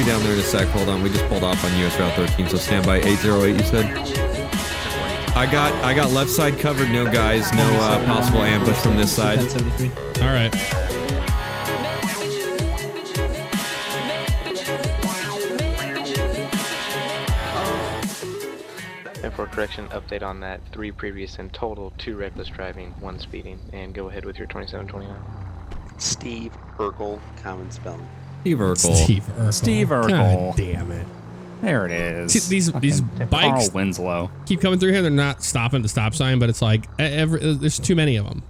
be down there in a sec. Hold on, we just pulled off on US Route 13, so stand by. 808, you said? I got left side covered, no guys, no possible ambush from this side. All right. And for correction, update on that, 3 previous in total, 2 reckless driving, 1 speeding, and go ahead with your 2729. Steve Urkel, common spelling. Steve Urkel. Steve Urkel. God damn it. There it is. See, these bikes Carl Winslow keep coming through here. They're not stopping at the stop sign, but it's like there's too many of them.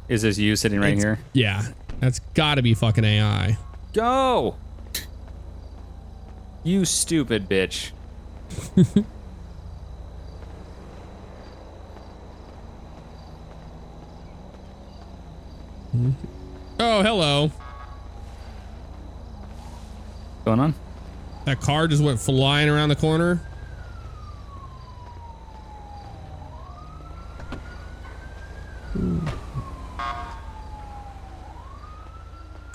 Is this you sitting right here? Yeah, that's got to be fucking AI. Go! You stupid bitch. Oh, hello. What's going on? That car just went flying around the corner.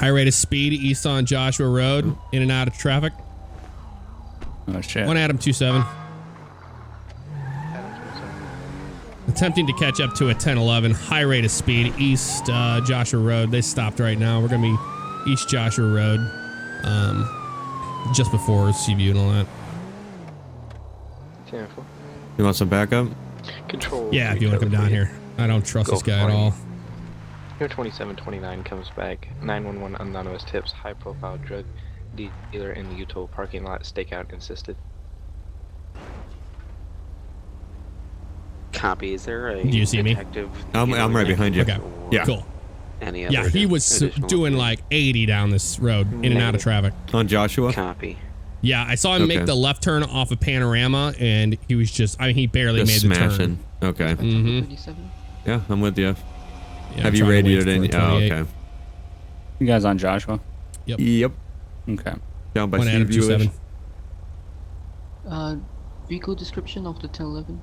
High rate of speed east on Joshua Road, in and out of traffic. Oh shit. 1 Adam 27. Attempting to catch up to a 1011. High rate of speed east Joshua Road. They stopped right now. We're gonna be east Joshua Road, just before Seaview and all that. You want some backup? Control. Yeah, if you want to come down here. I don't trust this guy at all. Your 2729 comes back. 911 anonymous tips. High profile drug dealer in the Utah parking lot. Stakeout insisted. Copy. Is there a Do you see me? I'm right behind you. Okay. Yeah. Cool. Any other Yeah, he was doing like 80 down this road, in and out of traffic. On Joshua? Copy. Yeah, I saw him make the left turn off of Panorama, and he was just, I mean, he barely Just made smashing. the turn. Okay. Mm-hmm. Yeah, I'm with you. Yeah, Have you radioed it in? Oh, okay. You guys on Joshua? Yep. Yep. Okay. Down by 1 Adam Seaview. 27. Vehicle description of the 1011.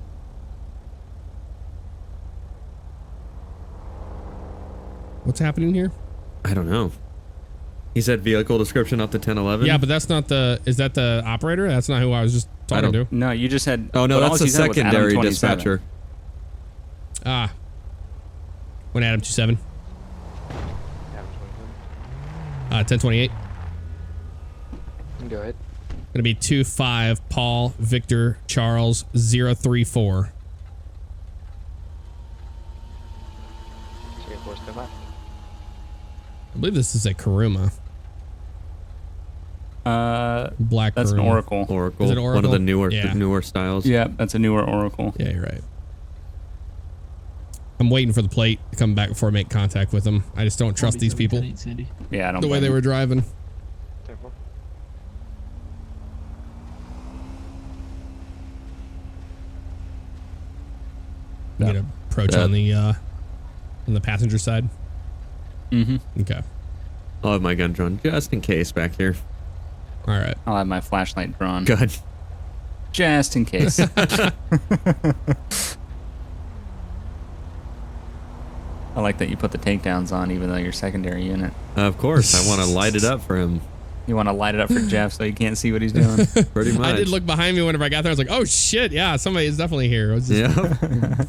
What's happening here? I don't know. He said vehicle description up to 1011. Yeah, but that's not the. Is that the operator? That's not who I was just talking to. No, you just had. Oh no, but that's all the you said was Adam secondary 27. dispatcher. Ah. 1 Adam 27. 1028. Go ahead. Gonna be 25 Paul Victor Charles 034. I believe this is a Karuma. Black. That's Karuma. an Oracle. Oracle. Is it Oracle? One of the newer, Yeah. newer styles. Yeah, that's a newer Oracle. Yeah, you're right. I'm waiting for the plate to come back before I make contact with them. I just don't trust these people. Yeah, I don't. The way they were driving. You gonna approach on the passenger side? Mm-hmm. Okay. I'll have my gun drawn just in case back here. All right. I'll have my flashlight drawn. Good. Just in case. I like that you put the takedowns on even though you're secondary unit. Of course. I want to light it up for him. You want to light it up for Jeff so he can't see what he's doing. Pretty much. I did look behind me whenever I got there. I was like, oh shit, yeah, somebody is definitely here. It was just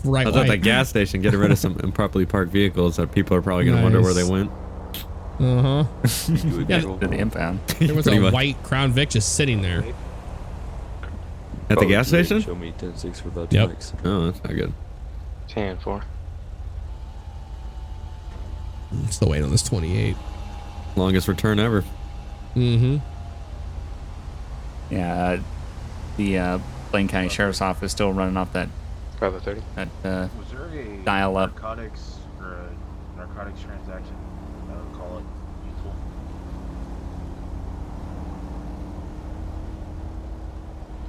right. I was at the gas station getting rid of some improperly parked vehicles that people are probably going to wonder where they went. Uh-huh. Yeah, to the impound. There was a white Crown Vic just sitting there. At the gas station? Show me 10-6 for that. Yep. Thanks. Oh, that's not good. 10-4. Still waiting on this 28. Longest return ever. Mm-hmm. Yeah, the Blaine County Sheriff's Office still running off that 530. That Was there a dial-up. narcotics or a narcotics transaction? Call it mutual.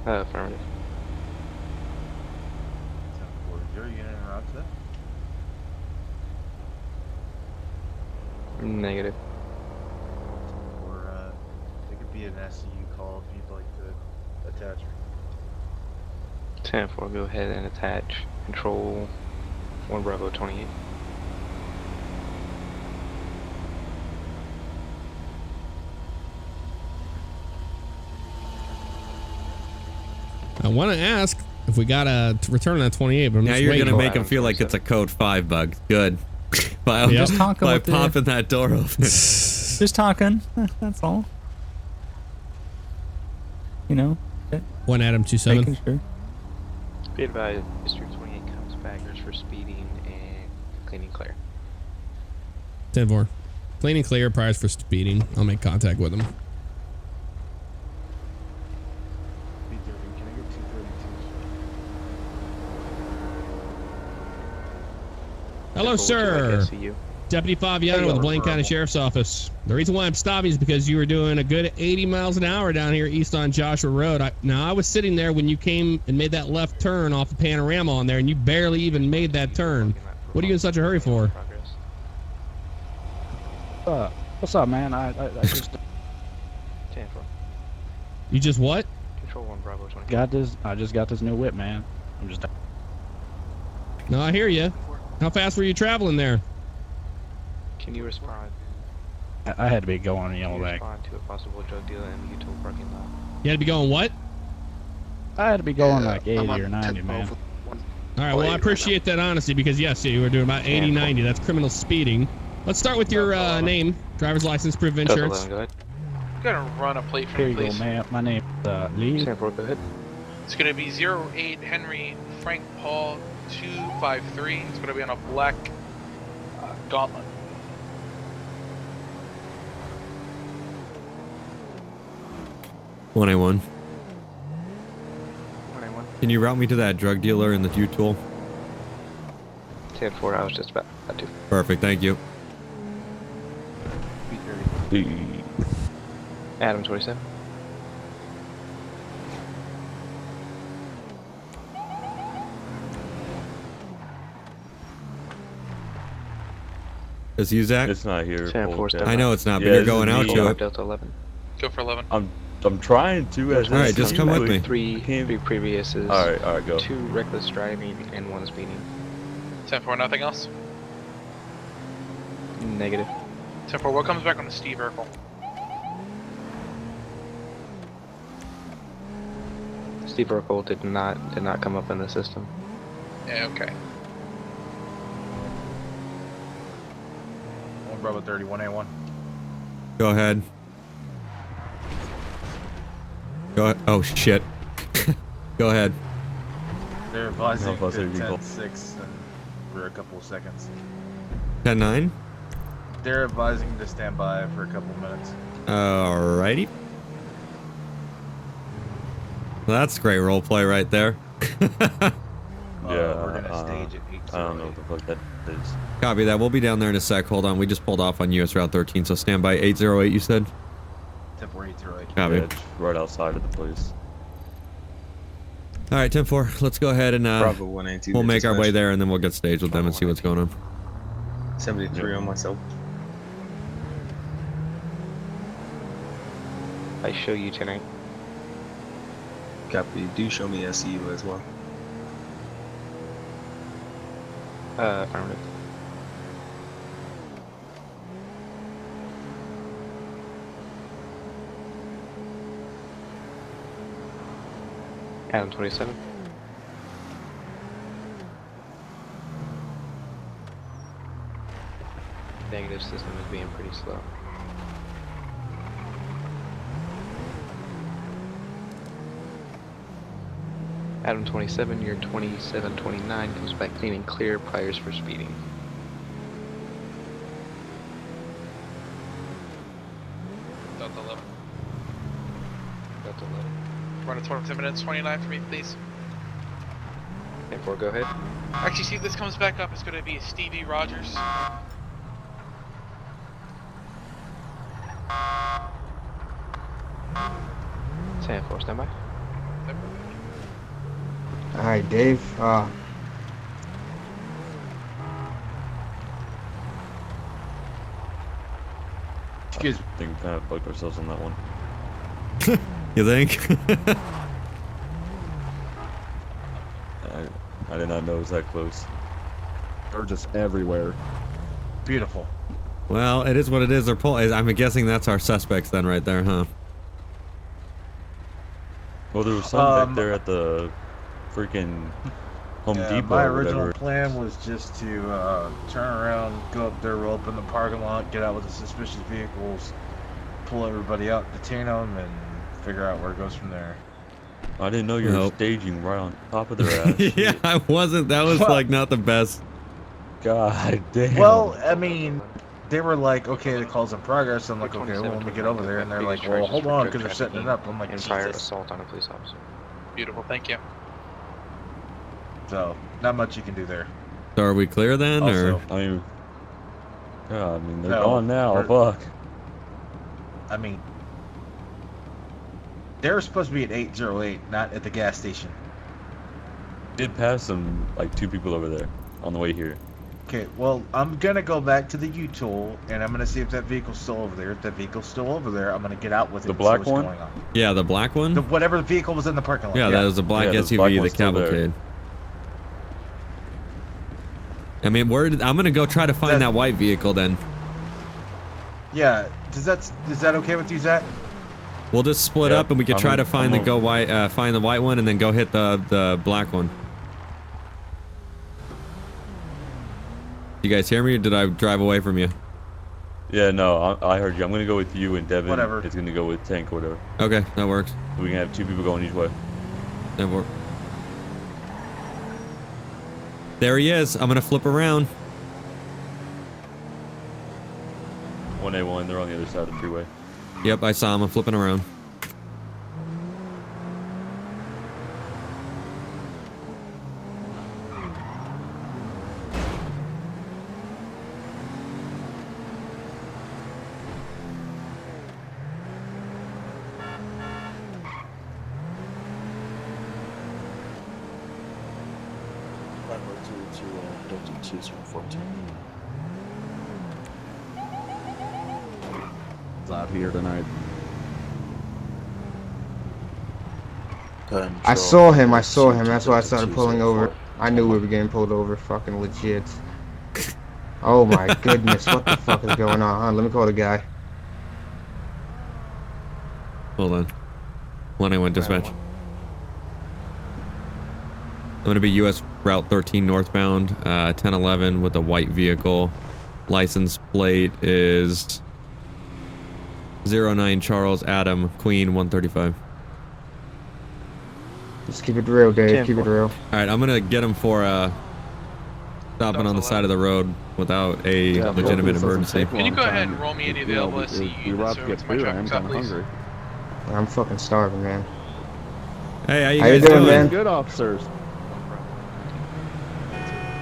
Affirmative. Is there a unit en route to that? Negative. Or it could be an SCU call if you'd like to attach. 10-4, go ahead and attach. Control 1 Bravo 28. I want to ask if we got a return on 28, but I'm Now just you're waiting. gonna make him feel like it's a code 5 bug. Good. by Yep. Just talking by with popping that door open. Just talking. That's all. You know, One Adam 27. making sure. Be advised, District 28 comes back for speeding and cleaning clear. 10-4. Clean and clear, priors for speeding. I'll make contact with him. Be dirty. Can I get 232? Hello, Would you like sir. SCU? Deputy Fabiano with the Blaine County Sheriff's Office. The reason why I'm stopping is because you were doing a good 80 miles an hour down here east on Joshua Road. I was sitting there when you came and made that left turn off the panorama on there, and you barely even made that turn. What are you in such a hurry for? What's up, man? I just 10-4. You just what? Control 1 Bravo 20. got this. I just got this new whip, man. I'm just. No, I hear you. How fast were you traveling there? Can you respond? I had to be going Can you Yellowback. respond to a possible drug dealer in the Utah parking lot? You had to be going what? I had to be going like 80 or 90, man. All right, well, I appreciate that honesty because, yes, you were doing about 80, 90. That's criminal speeding. Let's start with your name, driver's license, proof of insurance. Go ahead. Gonna run a plate for Here me, you go, please. man. My name's Lee. 10-4, go ahead. It's gonna be 08 Henry Frank Paul 253. It's gonna be on a black gauntlet. One A1. 1A1. Can you route me to that drug dealer in the U-Tool? 10-4, I was just about to. Perfect, thank you. Be 30. Adam 27. Is you Zach? It's not here. 10-4, step I know it's not, but Yeah, you're it's going out me. to it. Delta 11. Go for 11. I'm trying to. All right, just come with me. Three Can't- previous is All right, go. 2 reckless driving and 1 speeding. 10-4, nothing else. Negative. 10-4, what comes back on the Steve Urkel? Steve Urkel did not come up in the system. Yeah, okay. 1 Bravo 30, 1A1. Go ahead. Go ahead. Oh, shit. Go ahead. They're advising No, plus to 8 people. 10-6 for a couple of seconds. 10-9? They're advising to stand by for a couple of minutes. Alrighty. Well, that's great role play right there. Yeah, We're gonna stage at 8. I don't know what the fuck that is. Copy that. We'll be down there in a sec. Hold on. We just pulled off on US Route 13, so stand by 808, you said? Temporary 808. Copy. Yeah, it's right outside of the place. All right, 10-4. Let's go ahead and Bravo 182. we'll make our way there, and then we'll get staged with them and see what's going on. 73 on myself. I show you tonight. Copy. Do show me SCU as well. Affirmative. Adam 27. Negative, system is being pretty slow. Adam 27, your 2729 comes back clean and clear, priors for speeding. Delta 11. Delta 11. Run a 20 minutes, 29 for me, please. 10-4, go ahead. Actually, see if this comes back up, it's gonna be Stevie Rogers. Stand 4, stand by. Alright, Dave. Excuse me. I think we kind of bugged ourselves on that one. You think? I did not know it was that close. They're just everywhere. Beautiful. Well, it is what it is. They're I'm guessing that's our suspects then right there, huh? Well, there was some back there at the freaking Home Depot My or original whatever. plan was just to turn around, go up there, roll up in the parking lot, get out with the suspicious vehicles, pull everybody out, detain them, and figure out where it goes from there. I didn't know you were Nope. staging right on top of their ass. Yeah, I wasn't. That was like not the best. God damn. Well, I mean, they were like, okay, the call's in progress. I'm like, okay, well, let me get over there. And they're like, well, hold on, because they're setting it up. I'm like, and prior Jesus. assault on a police officer. Beautiful, thank you. So, not much you can do there. So are we clear then, Also, or? I mean, yeah, I mean, they're No, gone now. we're- Fuck. I mean, they were supposed to be at 808, not at the gas station. Did pass some, like, 2 people over there on the way here. Okay, well, I'm going to go back to the U-Tool, and I'm going to see if that vehicle's still over there. If that vehicle's still over there, I'm going to get out with it. The and see black what's one? going on. Yeah, the black one. Whatever the vehicle was in the parking lot. Yeah, that was a black Yeah, the black SUV, the one's still there. Cavalcade. I mean, I'm gonna go try to find that white vehicle then. Yeah, is that okay with you, Zach? We'll just split Yeah, up and we can try to find I'm find the white one and then go hit the black one. You guys hear me, or did I drive away from you? Yeah, no, I heard you. I'm gonna go with you, and Devin Whatever. is gonna go with Tank or whatever. Okay, that works. So we can have 2 people going each way. That works. There he is. I'm gonna flip around. 1A1, they're on the other side of the freeway. Yep, I saw him. I'm flipping around. Out here tonight. I saw him. That's why I started pulling over. I knew we were getting pulled over. Fucking legit. Oh my goodness, what the fuck is going on? Huh? Let me call the guy. Hold on. 1A1 dispatch. I'm gonna be US Route 13 northbound, 1011 with a white vehicle. License plate is 09 Charles Adam Queen 135. Just keep it real, Dave. Keep it real. All right, I'm gonna get him for stopping on the side of the road without a legitimate emergency. Can you go ahead and roll me any available SCU units over to my traffic stop, please? I'm fucking starving, man. Hey, how you How guys you doing, doing? man? Good officers.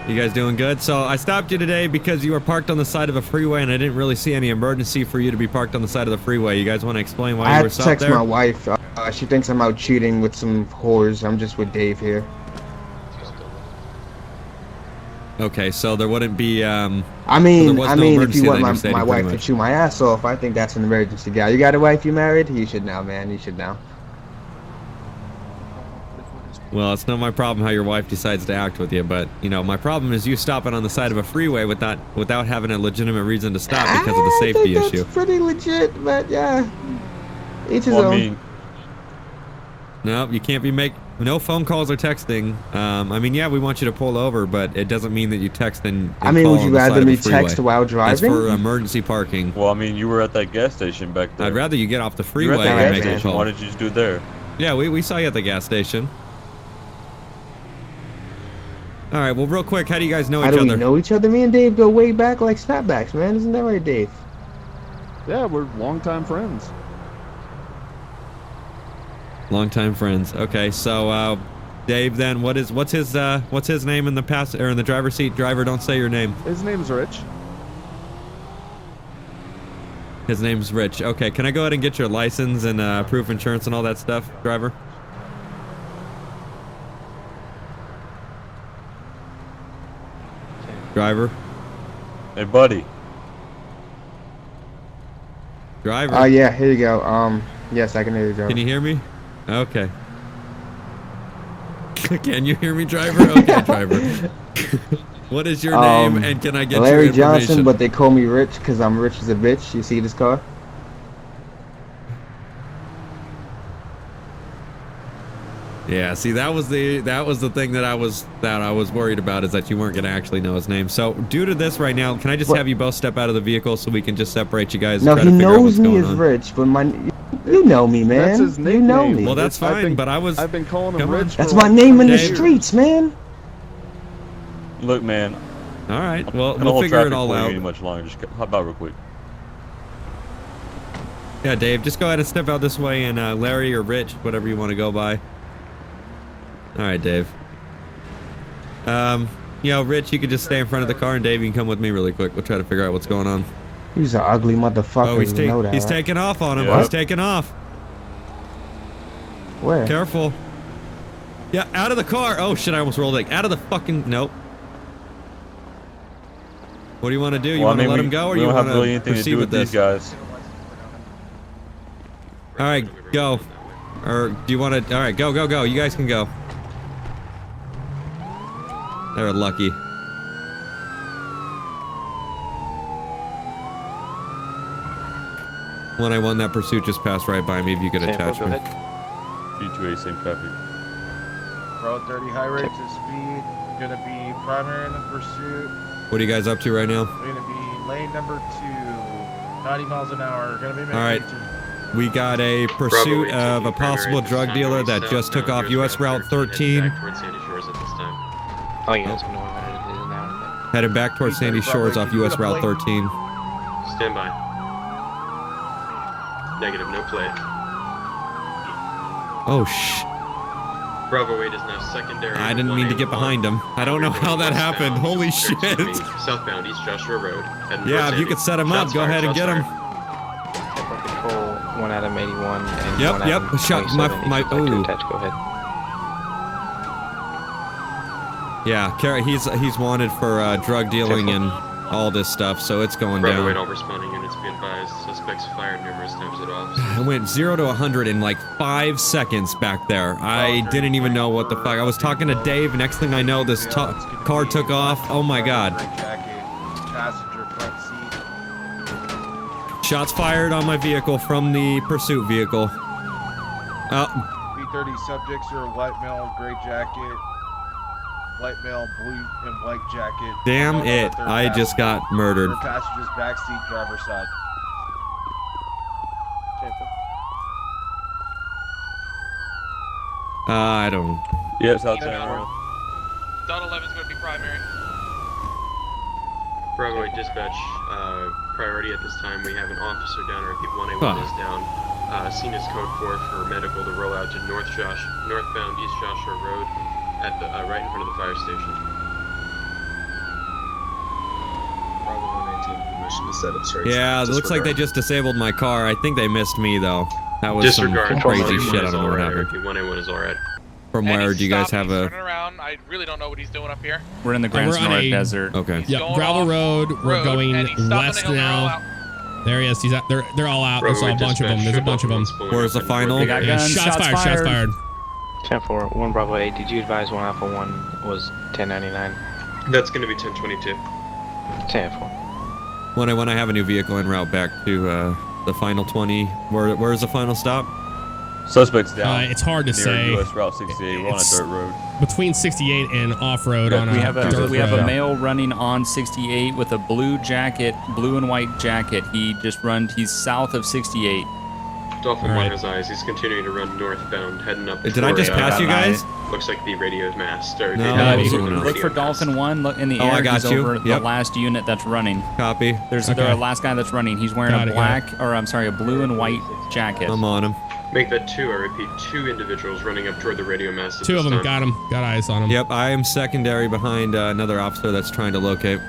You guys doing good? So I stopped you today because you were parked on the side of a freeway and I didn't really see any emergency for you to be parked on the side of the freeway. You guys want to explain why I you had were to stopped text there? my wife. She thinks I'm out cheating with some whores. I'm just with Dave here. Okay, so there wouldn't be I there mean, was no if emergency you then, want you're my stating pretty wife to much. chew my ass off, I think that's an emergency, guy. You got a wife? You married? You should know, man. You should know. Well, it's not my problem how your wife decides to act with you, but you know, my problem is you stopping on the side of a freeway without having a legitimate reason to stop because of the safety I think issue. that's pretty legit, but yeah. Each his Well, own. I mean, No, you can't be no phone calls or texting. I mean, yeah, we want you to pull over, but it doesn't mean that you text and I mean, call would on you the side rather of a me freeway. text while That's driving? for emergency parking. well, I mean, you were at that gas station back there. I'd rather you get off the You were freeway at and that gas make a station. call. Why did you just do it there? Yeah, we saw you at the gas station. All right, well, real quick, how do you guys know How each do we other? know each other? Me and Dave go way back like snapbacks, man. Isn't that right, Dave? Yeah, we're longtime friends. Longtime friends. Okay, so Dave, then what's his name in the driver's seat? Driver, don't say your name. His name's Rich. His name's Rich. Okay, can I go ahead and get your license and proof of insurance and all that stuff, driver? Driver. Hey, buddy. Driver. Oh, yeah, here you go. Yes, I can hear you, Joe. Can you hear me? Okay. Can you hear me, driver? Okay, driver. What is your name and can I get Larry your information? Johnson, but they call me Rich because I'm rich as a bitch. You see this car? Yeah, see, that was the thing that I was worried about, is that you weren't gonna actually know his name. So due to this right now, can I just have you both step out of the vehicle so we can just separate you guys? No, and try he to figure out knows what's me going as on? Rich, but you know me, man. That's his You know nickname. me. Well, that's fine, but I've been calling him Rich. That's my name in the streets, man. Look, man. All right, well, I don't we'll hold figure it traffic all for you out. any much longer. Just hop out real quick. Yeah, Dave, just go ahead and step out this way, and Larry or Rich, whatever you want to go by. All right, Dave. Rich, you could just stay in front of the car, and Dave, you can come with me really quick. We'll try to figure out what's going on. He's an ugly motherfucker. Oh, he's you know that, he's right? taking off on him. Yep. He's taking off. Where? Careful. Yeah, out of the car. Oh shit! I almost rolled it. Out of the fucking nope. What do you want to do? You want to let him go, or we you don't want have really to anything to proceed do with with this? these guys. All right, go. Or do you want to? All right, go, go, go. You guys can go. They're lucky. When I won that pursuit, just passed right by me. If you could attach me. G2A, same traffic. Road 30, high rates of speed. Gonna be primary in the pursuit. What are you guys up to right now? We're gonna be lane number 2, 90 miles an hour. Gonna be making All right. We got a pursuit of a possible drug dealer that just took off U.S. Route 13. Oh, you guys know what it is now. Headed back towards Sandy Shores off U.S. Route 13. Stand by. Negative, no play. Oh, shh. Bravo 8 is now secondary. I didn't mean to get behind him. I don't know how that happened. Holy shit. Southbound East Joshua Road. Yeah, if you could set him up, go ahead and get him. Control 1 Adam 81 and Yep, 1 yep. Adam Shot 27. my. If you'd like to Ooh. attach, go ahead. Yeah, he's wanted for drug dealing and all this stuff, so it's going Bravo 8, down. all responding units be advised. Suspects fired numerous times at officers. I went 0 to 100 in like 5 seconds back there. I didn't even know what the fuck. I was talking to Dave. Next thing I know, this car took off. Oh my god. Passenger front seat. Shots fired on my vehicle from the pursuit vehicle. B30 subjects are white male, gray jacket. White male, blue and white jacket. Damn it. I just got murdered. Third passenger's backseat, driver's side. I don't. Yeah, it's outside. Dot 11 is going to be primary. Bravo 8 dispatch, priority at this time. We have an officer down, or if 1A1 Huh. is down. Scene is code 4 for medical to roll out to northbound East Joshua Road at the right in front of the fire station. Bravo 118, permission to set up straight. Yeah, it looks like they just disabled my car. I think they missed me though. That was Disregard. some crazy Control shit. I is don't know what alright, happened. or if 1A1 is alright. From And where he's do you guys stopping, have he's a? turning around. I really don't know what he's doing up here. We're in the Grand We're on Sonora a- Desert. Okay. Yep, going gravel off road. We're road, going and he's stopping west and he'll roll now. out. There he is. He's out. They're all out. There's a bunch of them. There's a bunch of them. Where's the final? They got Yeah, guns. shots fired. Shots fired. 10-4, 1 Bravo 8. Did you advise 1 Alpha 1 was 1099? That's going to be 1022. 10-4. When I have a new vehicle en route back to the final 20. Where's the final stop? Suspects down. It's hard to near say. US Route 68. We're on a It's dirt road. between 68 and off-road on a We have dirt a road. male running on 68 with a blue jacket, blue and white jacket. He's south of 68. Dolphin All 1 right. has eyes. He's continuing to run northbound, heading up. Did I just toward, pass you guys? Looks like the radio's mast. Or No, the- Look for Dolphin 1. Look in the Oh, air. I got He's you. over the Yep. last unit that's running. Copy. There's Okay. the last guy that's running. He's wearing Got a it, got blue and white jacket. I'm on him. Make that 2, I repeat, 2 individuals running up toward the radio mast. At Two this of them. time. Got him. Got eyes on him. Yep, I am secondary behind another officer that's trying to locate.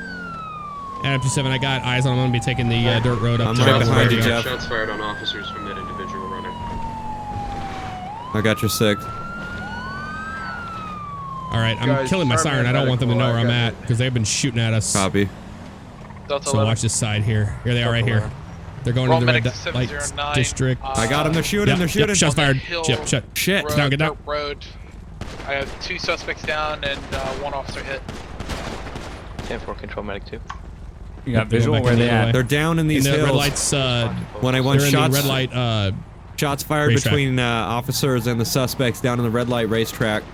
Adam 27. I got eyes on him. I'm gonna be taking the dirt road up. I'm to right Shots behind fired, you, Jeff. Shots fired on officers from that individual running. I got your 6. All right, I'm Guys, killing my primary siren. I don't want them to know where I'm medical, at because they've been shooting at us. Copy. Delta So 11. watch this side here. Here they are, right here. They're going Roll to the medic red light 709, district. I got him. They're shooting. Yep, They're shooting. Yep, shots fired. Hill Shit. Shit. Road, Down, get down. dirt road. I have 2 suspects down and 1 officer hit. 10-4, control medic 2. You got Yep, they're visual going back where in they the other at? way. They're down in these In the hills. red lights. When I won They're in shots, the red light. Shots fired Racetrack. between officers and the suspects down in the red light racetrack.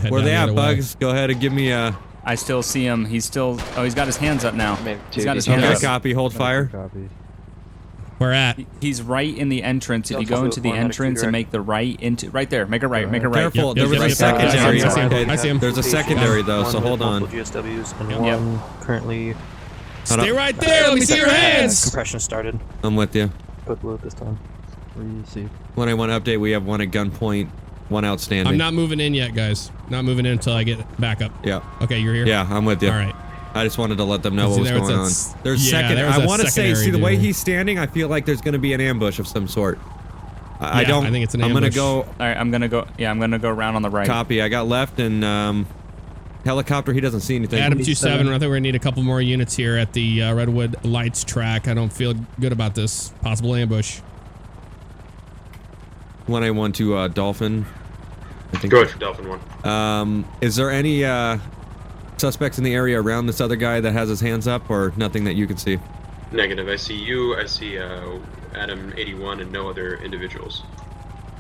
Head Where down they the at, other way. Bugs? Go ahead and give me a... I still see him. He's still. Oh, he's got his hands up now. He's got his Okay, hands up. copy. Hold fire. Where at? He's right in the entrance. If you go into the entrance and make the right into right there, make a right, make a right. Careful, there was a secondary. I see him. There's a secondary though, so hold on. GSWs and one currently. Stay right there. Let me see your hands. Compression started. I'm with you. Put blue this time. When I want to update, we have one at gunpoint, one outstanding. I'm not moving in yet, guys. Not moving in until I get back up. Yeah. Okay, you're here? Yeah, I'm with you. All right. I just wanted to let them know See, what was there was going that on. There's yeah, second. there was I that want to say, see the way secondary he's standing, I feel like there's going to be an ambush of some sort. I Yeah, don't. I think it's an I'm ambush. gonna go. All right, I'm gonna go. Yeah, I'm gonna go around on the right. Copy. I got left and helicopter. He doesn't see anything. Adam 27. I think we're gonna need a couple more units here at the Redwood Lights track. I don't feel good about this possible ambush. 1A1 to Dolphin. I think. Go ahead for Dolphin 1. Is there any suspects in the area around this other guy that has his hands up, or nothing that you can see? Negative. I see you. I see Adam 81 and no other individuals.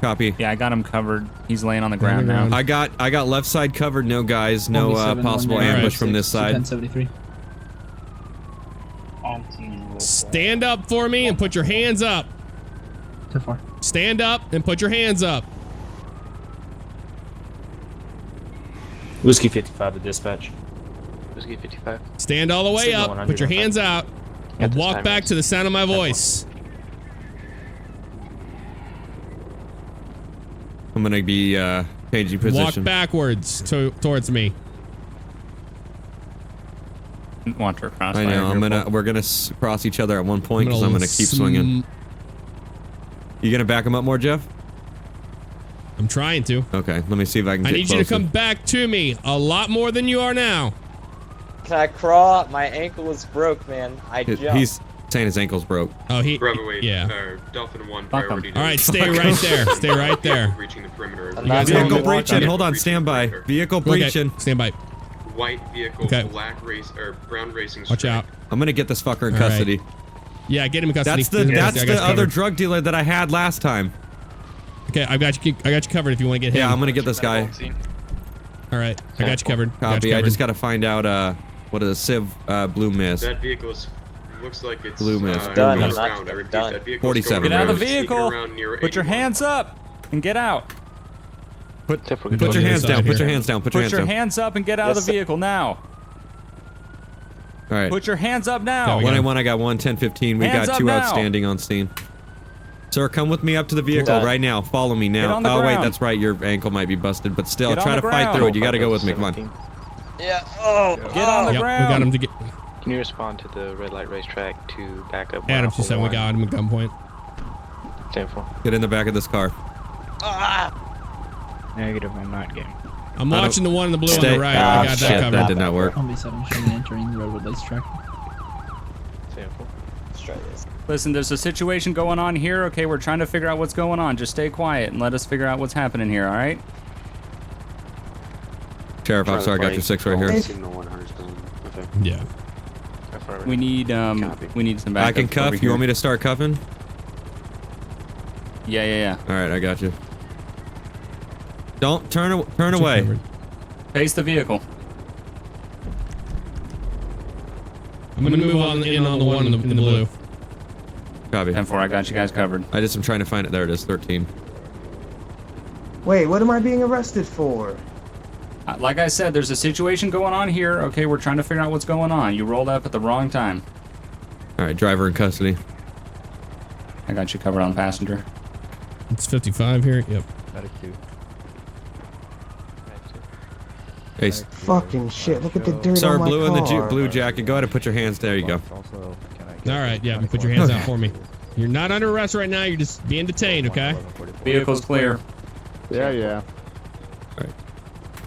Copy. Yeah, I got him covered. He's laying on the ground now. I got left side covered. No guys. No possible ambush from this side. 1073. Stand up for me and put your hands up. Too far. Stand up and put your hands up. Whiskey 55 to dispatch. Whiskey 55. Stand all the way Signal up. 100 Put your on that. hands out. And this walk time back it's to the sound of my voice. I'm gonna be changing position. Walk backwards towards me. Want to cross. I know. We're gonna cross each other at one point because I'm gonna keep swinging. You gonna back him up more, Jeff? I'm trying to. Okay. Let me see if I can. I Get need closer. you to come back to me a lot more than you are now. Can I crawl? My ankle was broke, man. I jumped. He's saying his ankle's broke. Oh, Bravo 8, yeah. Dolphin 1, Fuck 'em. priority. All right, stay right there. Stay right there. Reaching the perimeter. Vehicle breaching. Hold on. Stand by. Vehicle breaching. Okay, stand by. White vehicle, Okay. black race or brown racing. Watch out. I'm gonna get this fucker in All right. custody. Yeah, get him in custody. That's I got the you other covered. drug dealer that I had last time. Okay, I got you covered if you want to get him. Yeah, I'm gonna get this guy. All right, I got you covered. Copy. I just gotta find out what is Civ blue mist. That vehicle looks like it's Blue mist. Done. going I'm not around. I repeat, done. that vehicle's 47 going Get out of the around, sneaking vehicle. around near Put your 81. hands up and get out. Put your hands down. Put your hands down. Put your hands down. hands up and get out of the vehicle now. All right. Put your hands up now. 1A1, I got 1, 10, 15. We Hands got up 2 now. outstanding on scene. Sir, come with me up to the vehicle Done. right now. Follow me Get now. on the Oh, wait, ground. that's right. Your ankle might be busted, but still, Get on try the to fight ground. through it. You gotta go with me. Come on. Yeah. Oh. Get on the Yep, ground. we got him to get. Can you respond to the red light racetrack to back up? Adam Alpha 27, we 1? got him at gunpoint. 10-4. Get in the back of this car. Negative, I'm not game. I'm watching the one in the blue on Stay- the right. Ah, I got shit, that covered. that did not work. Combi 7 showing entering the Redwood Lights track. 10-4. Let's try this. Listen, there's a situation going on here. Okay, we're trying to figure out what's going on. Just stay quiet and let us figure out what's happening here. All right? Sheriff officer, I got your 6 right here. Signal 100 still. Okay. Yeah. We need some backup. I can cuff. over You here. want me to start cuffing? Yeah. All right, I got you. Don't turn away. Covered. Face the vehicle. I'm gonna move on in on the one in the blue. Copy. 10-4, I got you guys covered. I just am trying to find it. There it is. 13. Wait, what am I being arrested for? Like I said, there's a situation going on here. Okay, we're trying to figure out what's going on. You rolled up at the wrong time. All right, driver in custody. I got you covered on passenger. It's 55 here. Yep. Ace. Fucking shit, look at the dirt Sir, on my blue in the car. blue jacket. Go ahead and put your hands. There you go. All right. Yeah. Put your hands out for me. You're not under arrest right now. You're just being detained. Okay. Vehicle's clear. Yeah.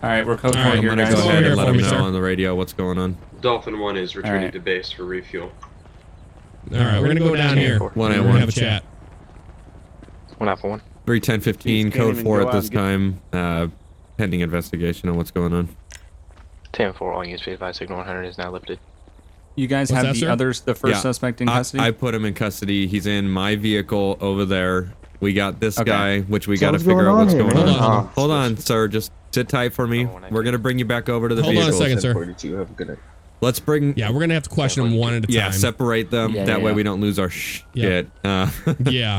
All right, we're code All 4 right, I'm here, gonna guys. go Go ahead here and let for him me, know sir. on the radio what's going on. Dolphin 1 is returning Alright. to base for refuel. All right. We're gonna go down here. 1A1. We're gonna have a chat. 1 Alpha 1. 31015, Can't code even 4 go at out this and get- time. Pending investigation on what's going on. 10-4, all units be advised, signal 100 is now lifted. You guys What's have that, the sir? others, the first Yeah, suspect in custody? I put him in custody. He's in my vehicle over there. We got this Okay. guy, which we So got to what's figure going out on what's here, going man? on. Oh. Hold on, sir. Just sit tight for me. We're gonna bring you back over to the Hold on a vehicle. second, sir. 42, have a good night. Let's bring. Yeah, we're gonna have to question them one at a time. Yeah, separate them. Yeah, that way yeah. we don't lose our shit. Yeah,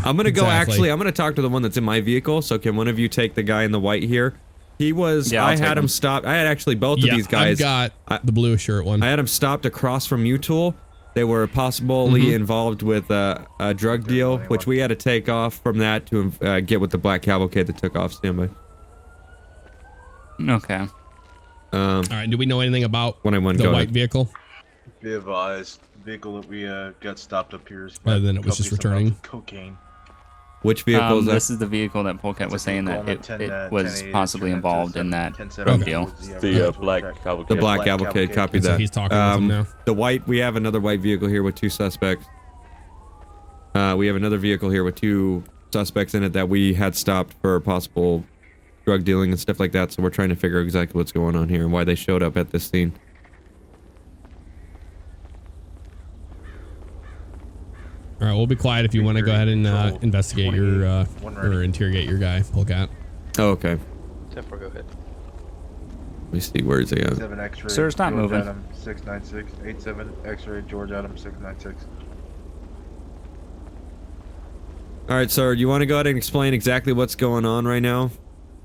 I'm gonna go. exactly. Actually, I'm gonna talk to the one that's in my vehicle. So can one of you take the guy in the white here? He was. Yeah, I'll I take had him him. stopped. I had actually both of Yeah, these guys. I've got the blue shirt one. I had them stopped across from U-Tool. They were possibly involved with a drug deal, which we had to take off from that to get with the black cavalcade that took off. Standby. Okay. All right. Do we know anything about When I went the go white to- vehicle? Be advised, the vehicle that we got stopped up here is Other than it was just returning. cocaine. Which vehicle is that? This is the vehicle that Polkat was saying that it was possibly involved in that drug deal. The black cavalcade. The black cavalcade. Copy And so that. he's talking with them now. The white. We have another white vehicle here with 2 suspects. We have another vehicle here with 2 suspects in it that we had stopped for possible drug dealing and stuff like that. So we're trying to figure out exactly what's going on here and why they showed up at this scene. All right, we'll be quiet if you want to go ahead and investigate your or interrogate your guy, Polkat. Oh, okay. 10-4, go ahead. Let me see. Where is he at? 7 X-ray. Sir, stop George moving. Adam 696. 87 X-ray. George Adam 696. All right, sir. You want to go ahead and explain exactly what's going on right now?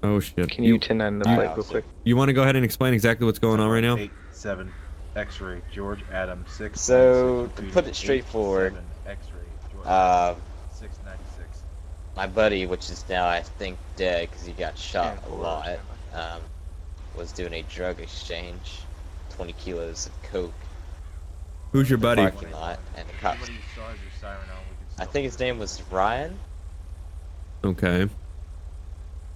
Oh shit. Can you 10-9 the plate real quick? You want to go ahead and explain exactly what's going on right now? 87 X-ray. George Adam 696. So, to put it straightforward, 87 X-ray. George uh, Adam 696. my buddy, which is now I think dead because he got shot a lot, was doing a drug exchange, 20 kilos of coke. Who's your buddy? Parking lot, and the cops. I think his name was Ryan. Okay.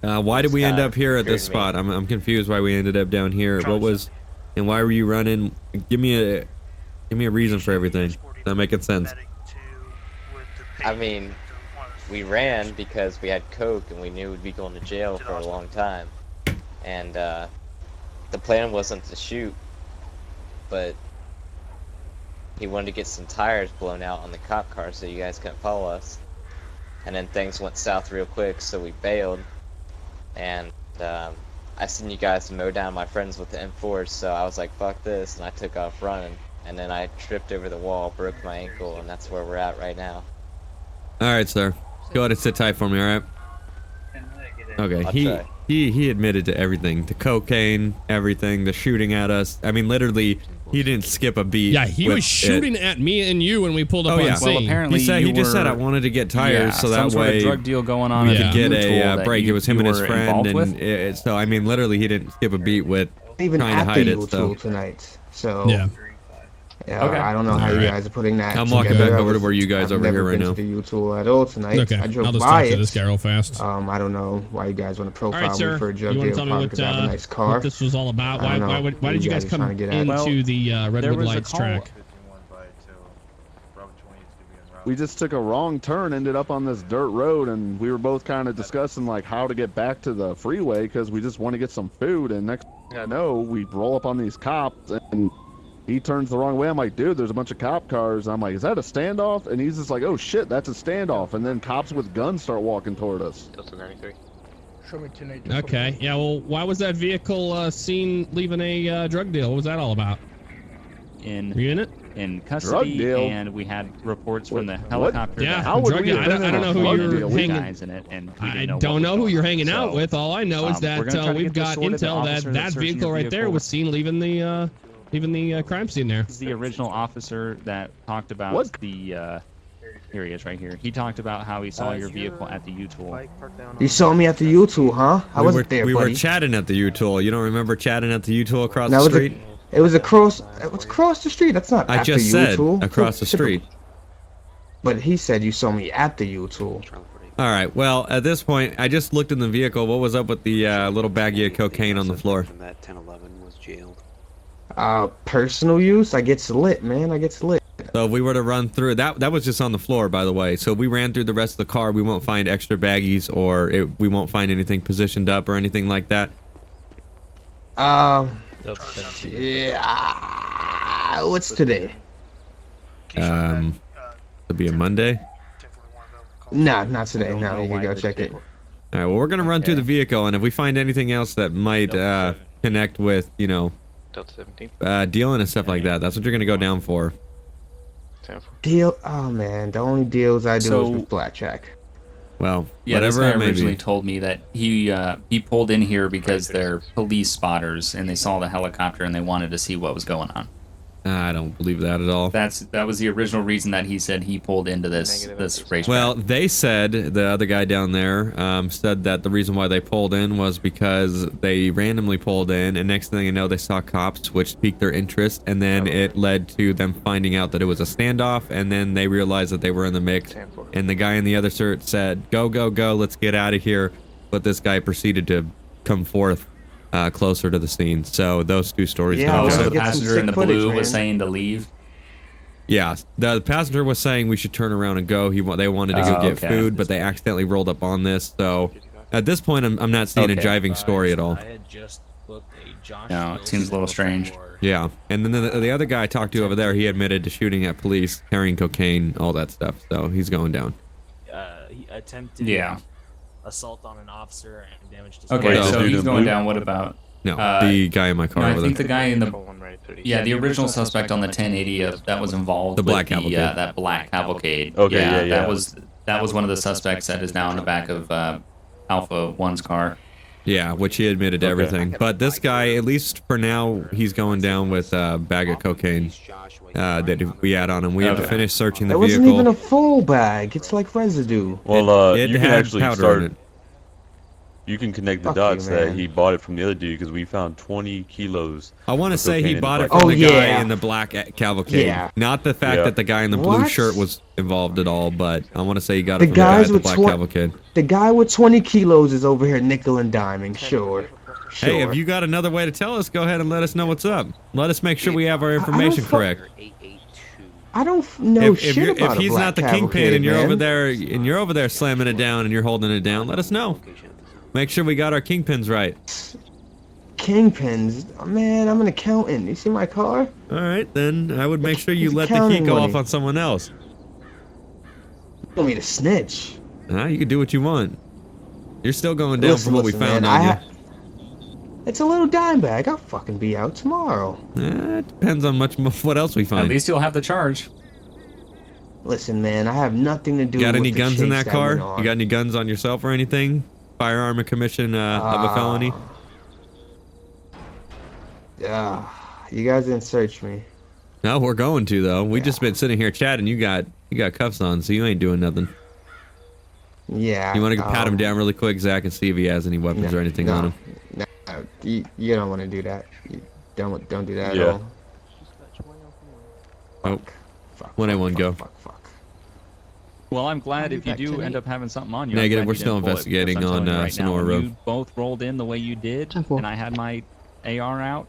Why did we end up here at this spot? I'm confused why we ended up down here. What was, and why were you running? Give me a reason for everything. That making sense. I mean, we ran because we had coke and we knew we'd be going to jail for a long time, and the plan wasn't to shoot, but he wanted to get some tires blown out on the cop car so you guys couldn't follow us. And then things went south real quick, so we bailed. And I seen you guys mow down my friends with the M4s, so I was like, fuck this, and I took off running. And then I tripped over the wall, broke my ankle, and that's where we're at right now. All right, sir. Go ahead and sit tight for me, all right? Okay. I'll try. He admitted to everything, the cocaine, everything, the shooting at us. I mean, literally, he didn't skip a beat. Yeah, he was shooting at me and you when we pulled up on scene. Well, apparently he just said I wanted to get tires so that sort way of drug deal going on we at could the get U-Tool a break. It was him and his were friend, involved and so I mean, literally, he didn't skip a beat with Even trying to after hide you it. So tonight. So Yeah. Yeah, Okay. I don't know how you guys are putting that. I'm walking together. back over to where you guys I've over here never right been now. to the U-Tool at all tonight. Okay, I drove I'll just by talk to it. this guy real fast. I don't know why you guys want to All profile right, sir. me for a drug You want deal to tell me probably what, because I have a nice car. what this was all about? I don't know Why did you guys are come trying to get at. into the there Redwood was a Lights call- track? We just took a wrong turn, ended up on this dirt road, and we were both kind of discussing like how to get back to the freeway because we just want to get some food. And next thing I know, we roll up on these cops, and he turns the wrong way. I'm like, dude, there's a bunch of cop cars. I'm like, is that a standoff? And he's just like, oh shit, that's a standoff. And then cops with guns start walking toward us. Delta 93. Okay. Yeah. Well, why was that vehicle seen leaving a drug deal? What was that all about? Were you in it? In custody, deal? and we had reports from the helicopter. Yeah, that How would drug we deal. have I been don't in know a who drug you're deal? We hanging. guys in it, and we I didn't know what don't was know who going you're on. hanging out So, with. All I know is that we're gonna try to we've get this got sorted. The intel that officer that searching vehicle your right there vehicle was seen leaving the crime scene there. This is the original officer that talked about What? the. Here he is, right here. He talked about how he saw your vehicle at the U-Tool. You saw me at the U-Tool, huh? I wasn't there, we buddy. were chatting at the U-Tool. You don't remember chatting at the U-Tool across That the was street? it was across. It was across the street. That's not. I after just said U-Tool. across the street. But he said you saw me at the U-Tool. All right. Well, at this point, I just looked in the vehicle. What was up with the little baggie of cocaine on the floor? From that 1011 was jailed. Personal use. I get lit, man. I get lit. So if we were to run through that was just on the floor, by the way. So if we ran through the rest of the car, we won't find extra baggies, or we won't find anything positioned up or anything like that. Yeah. What's today? It'll be a Monday. Nah, not today. No, you can go check it. All right. Well, we're gonna run through the vehicle, and if we find anything else that might connect with, you know, Delta 17. dealing and stuff like that, that's what you're gonna go down for. Deal? Oh man, the only deals I do So- is with blackjack. Well, Yeah, this whatever guy it may originally be. told me that he pulled in here because they're police spotters and they saw the helicopter and they wanted to see what was going on. I don't believe that at all. That was the original reason that he said he pulled into this racetrack. Well, they said, the other guy down there said that the reason why they pulled in was because they randomly pulled in, and next thing you know, they saw cops, which piqued their interest, and then it led to them finding out that it was a standoff, and then they realized that they were in the mix, and the guy in the other shirt said, go, go, go, let's get out of here, but this guy proceeded to come forth closer to the scene. So those two stories. Yeah, so the passenger in the blue was saying to leave. Yeah, the passenger was saying we should turn around and go. They wanted to go get food, but they accidentally rolled up on this. So at this point, I'm not seeing a jiving story at all. No, it seems a little strange. Yeah, and then the other guy I talked to over there, he admitted to shooting at police, carrying cocaine, all that stuff. So he's going down. He attempted assault on an officer and damage to Okay, so he's going down. What about no the guy in my car? No, I over think there. the guy in the the original suspect on the 1080 that was involved The black with cavalcade. that black cavalcade. Okay, yeah. That was one of the suspects that is now in the back of Alpha 1's car. Yeah, which he admitted to everything. But this guy, at least for now, he's going down with a bag of cocaine that we had on him. We have to finish searching the It wasn't vehicle. even a full bag. It's like residue. Well, It you can had actually powder start. in it. You can connect the Fuck you, dots that man. he bought it from the other dude because we found 20 kilos. I want to of say cocaine he in the bought it black from the Oh, guy yeah. in the black cavalcade. Yeah. Not the fact Yeah. that the guy in the blue What? shirt was involved at all, but I want to say he got The it from the guy guys at the with black 20 cavalcade. The guy with 20 kilos is over here nickel and diming. Sure. Hey, if you got another way to tell us, go ahead and let us know what's up. Let us make sure we have our information correct. I don't know If shit about if a he's black not the cavalcade, kingpin and you're man. over there slamming it down and you're holding it down, let us know. Make sure we got our kingpins right. Kingpins? Oh, man, I'm an accountant. You see my car? All right, then I would make sure you It's let the heat accounting go money. off on someone else. You want me to snitch? You can do what you want. You're still going down from what we found on you. It's a little dime bag. I'll fucking be out tomorrow. It depends on what else we find. At least you'll have the charge. Listen, man, I have nothing to do You got with any the guns in chase that car? went on. You got any guns on yourself or anything? Firearm or commission of a felony? You guys didn't search me. No, we're going to though. We just been sitting here chatting. You got cuffs on, so you ain't doing nothing. Yeah. You want to pat him down really quick, Zach, and see if he has any weapons or anything on him? No, you don't want to do that. You don't do that Yeah. at all. Oh, 1A1 go. Well, I'm glad if you do end up having something on you. I'm Negative, glad we're you still didn't pull it, because investigating I'm telling on, you right now, Sonora when Road. You both rolled in the way you did, and I had my AR out.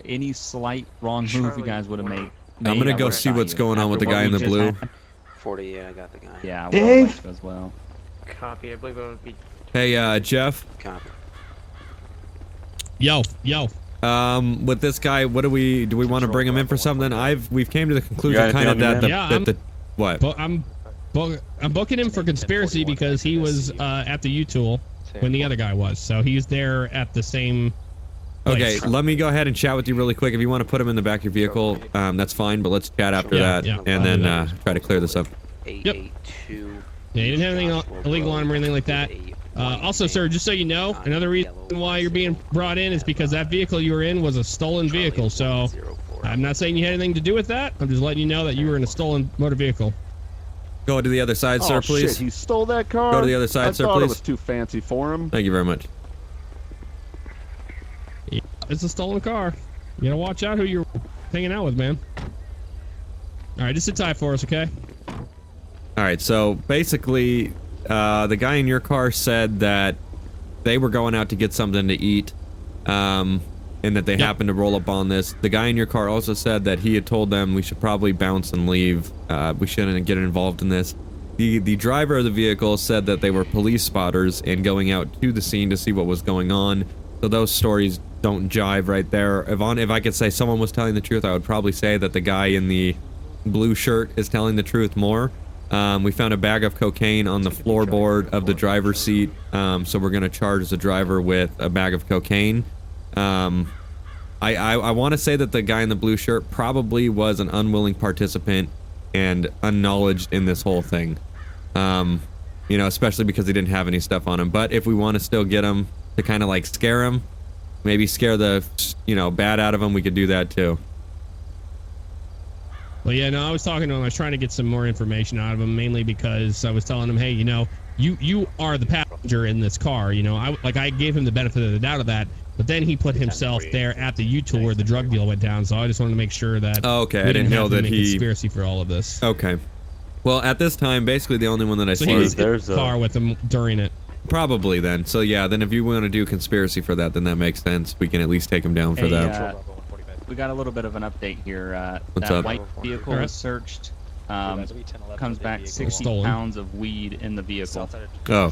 Any slight wrong move you guys would have made. I'm gonna go see what's going on with the guy in the blue. 40, yeah, I got the guy. Yeah, well, Dave? as well. Copy. I believe it would be. Hey, Jeff. Copy. Yo. With this guy, what do we want to bring him in for something? We've came to the conclusion kind of that what? I'm booking him for conspiracy because he was at the U-Tool when the other guy was. So he's there at the same Okay, place. let me go ahead and chat with you really quick. If you want to put him in the back of your vehicle, that's fine. But let's chat after that, and then try to clear this up. Yep. Yeah, he didn't have anything illegal on him or anything like that. Also, sir, just so you know, another reason why you're being brought in is because that vehicle you were in was a stolen vehicle. So I'm not saying you had anything to do with that. I'm just letting you know that you were in a stolen motor vehicle. Go to the other side, sir, please. Shit, he stole that car? Go to the other side, I sir, thought please. it was too fancy for him. Thank you very much. Yeah, it's a stolen car. You gotta watch out who you're hanging out with, man. All right, just sit tight for us, okay? All right, so basically, the guy in your car said that they were going out to get something to eat, and that they happened to roll up on this. The guy in your car also said that he had told them we should probably bounce and leave. We shouldn't get involved in this. The driver of the vehicle said that they were police spotters and going out to the scene to see what was going on. So those stories don't jive right there. If I could say someone was telling the truth, I would probably say that the guy in the blue shirt is telling the truth more. We found a bag of cocaine on the floorboard of the driver's seat, so we're going to charge the driver with a bag of cocaine. I want to say that the guy in the blue shirt probably was an unwilling participant and unknowledged in this whole thing. You know, especially because he didn't have any stuff on him. But if we want to still get him to kind of like scare him, maybe scare the, you know, bad out of him, we could do that too. Well, yeah, no, I was talking to him. I was trying to get some more information out of him, mainly because I was telling him, hey, you know, you are the passenger in this car. You know, I gave him the benefit of the doubt of that, but then he put himself there at the U-Tool where the drug deal went down. So I just wanted to make sure that. Oh, okay, I didn't know that he conspiracy for all of this. Okay, well, at this time, basically the only one that I So see he was in there's the car with him during it. Probably then. So yeah, then if you want to do conspiracy for that, then that makes sense. We can at least take him down for that. We got a little bit of an update here. What's that up? white vehicle was searched. Comes back 60 pounds of weed in the vehicle. Oh,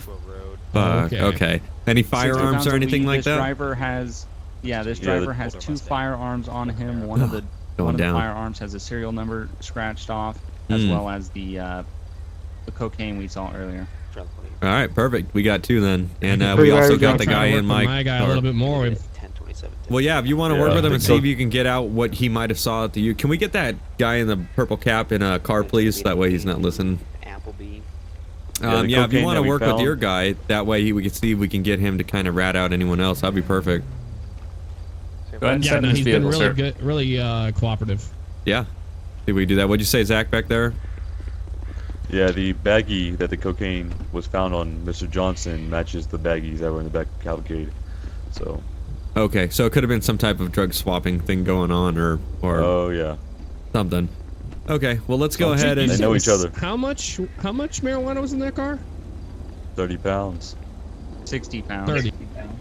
fuck. Okay. Any 60 firearms pounds or of anything weed. like this that? Driver has, this driver has 2 firearms on him. One of the down. firearms has a serial number scratched off, as well as the cocaine we saw earlier. All right, perfect. We got 2 then, and we also got the guy in my guy a little bit more. Well, yeah, if you want to work with him and see if you can get out what he might have saw at the U. Can we get that guy in the purple cap in a car, please? That way he's not listening. Yeah, if you want to work with your guy, that way we can see if we can get him to kind of rat out anyone else. That'd be perfect. Go ahead and Yeah, send no, this he's been vehicle, really sir. good, really cooperative. Yeah. Did we do that? What'd you say, Zach, back there? Yeah, the baggie that the cocaine was found on Mr. Johnson matches the baggies that were in the back of the cavalcade. So. Okay, so it could have been some type of drug swapping thing going on, or oh yeah, something. Okay, well let's go ahead and they know each other. How much marijuana was in that car? 30 pounds. 60 pounds. 30.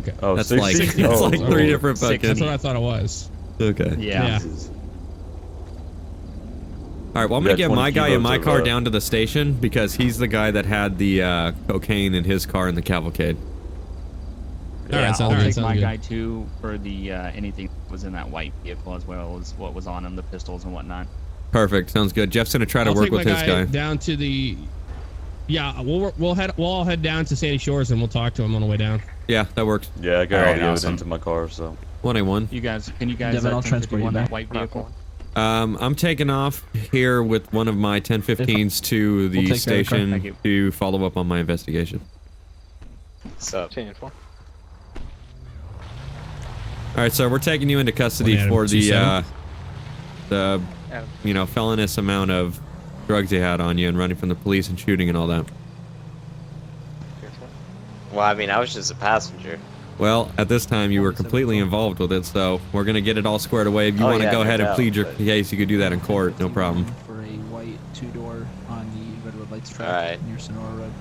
Okay. Oh, that's 60? like Oh, that's like 3 different Six. fucking. That's what I thought it was. Okay. Yeah. All right, well, I'm We going to got get my 20 guy in my kilos car of, down to the station because he's the guy that had the cocaine in his car in the cavalcade. All right, I'll take sounds my good. guy too for the anything that was in that white vehicle as well as what was on him, the pistols and whatnot. Perfect, sounds good. Jeff's going to try to I'll work take with my his guy. down to the. Yeah, we'll all head down to Sandy Shores and we'll talk to him on the way down. Yeah, that works. Yeah, I got all Alright, the awesome. evidence in my car, so. 1A1. You guys, can you guys Devin, I'll transport you 1051 that back. white vehicle? I'm taking off here with one of my 1015s to the We'll take care of the car. station Thank you. to follow up on my investigation. So, All right, so we're taking you into custody Adam, for the 27? you know, felonious amount of drugs you had on you and running from the police and shooting and all that. well, I mean, I was just a passenger. Well, at this time you were completely involved with it, so we're gonna get it all squared away. If you Oh, want to yeah, go no ahead and doubt, plead your but- case, you could do that in court, no problem. For a white 2-door on the Redwood Lights track Alright. near Sonora Road.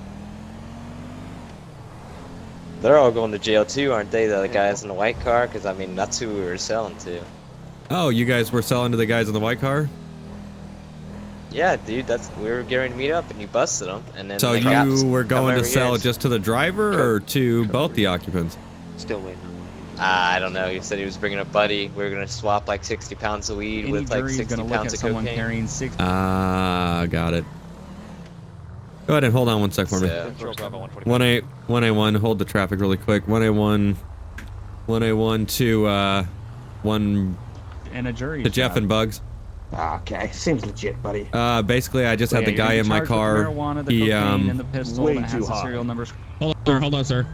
They're all going to jail too, aren't they? The guys in the white car? Because, I mean, that's who we were selling to. Oh, you guys were selling to the guys in the white car? Yeah, dude, we were getting to meet up and you busted them. And then So the cops you were come going to over sell here. just to the driver or to both the occupants? Still waiting on I don't know. He said he was bringing a buddy. We were going to swap like 60 pounds of weed Any with like jury's 60 gonna look pounds at of someone cocaine. carrying 60. Ah, got it. Go ahead and hold on one sec for me. So, 1A1, hold the traffic really quick. 1A1 to 1 And a jury. to Jeff and Bugs. Okay, seems legit, buddy. Basically, I just had the guy in my car. He and the pistol way that has too the high. serial numbers. Hold on, sir.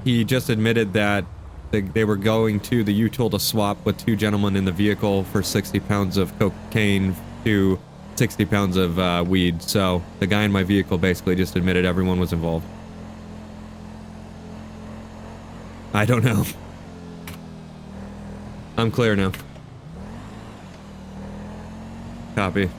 he just admitted that they were going to the U-Tool to swap with 2 gentlemen in the vehicle for 60 pounds of cocaine to 60 pounds of weed. So the guy in my vehicle basically just admitted everyone was involved. I don't know. I'm clear now. Copy.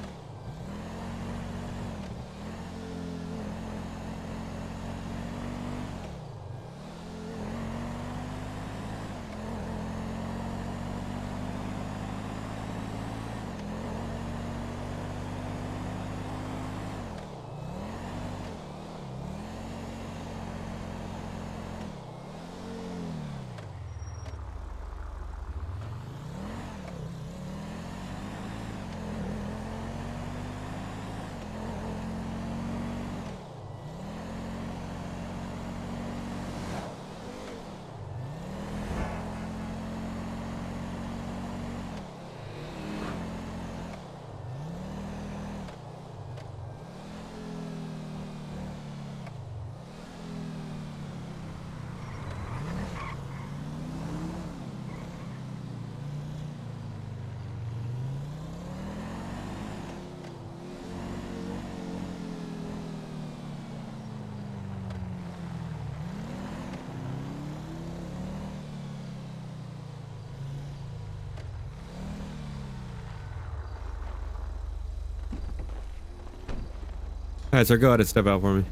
Alright, sir, go ahead and step out for me.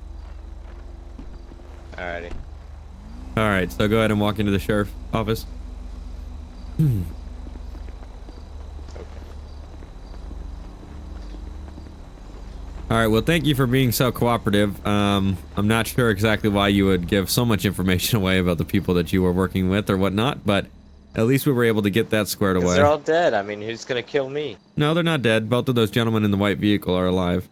Alrighty. Alright, so go ahead and walk into the sheriff's office. Alright, well, thank you for being so cooperative. I'm not sure exactly why you would give so much information away about the people that you were working with or whatnot, but at least we were able to get that squared away. They're all dead. I mean, who's gonna kill me? No, they're not dead. Both of those gentlemen in the white vehicle are alive.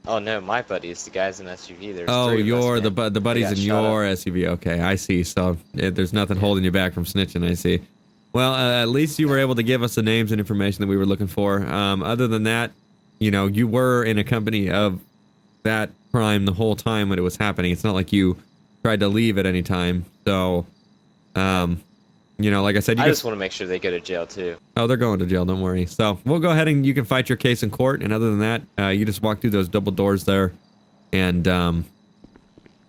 Oh no, my buddies, the guys in SUV. There's Oh, three of us, you're the man. buddies They in got shot your SUV. Okay, I see. So there's nothing holding you back from snitching, I see. Well, at least you were able to give us the names and information that we were looking for. Other than that, you know, you were in a company of that crime the whole time when it was happening. It's not like you tried to leave at any time. So, you know, like I said, I just want to make sure they go to jail too. Oh, they're going to jail. Don't worry. So we'll go ahead and you can fight your case in court. And other than that, you just walk through those double doors there, and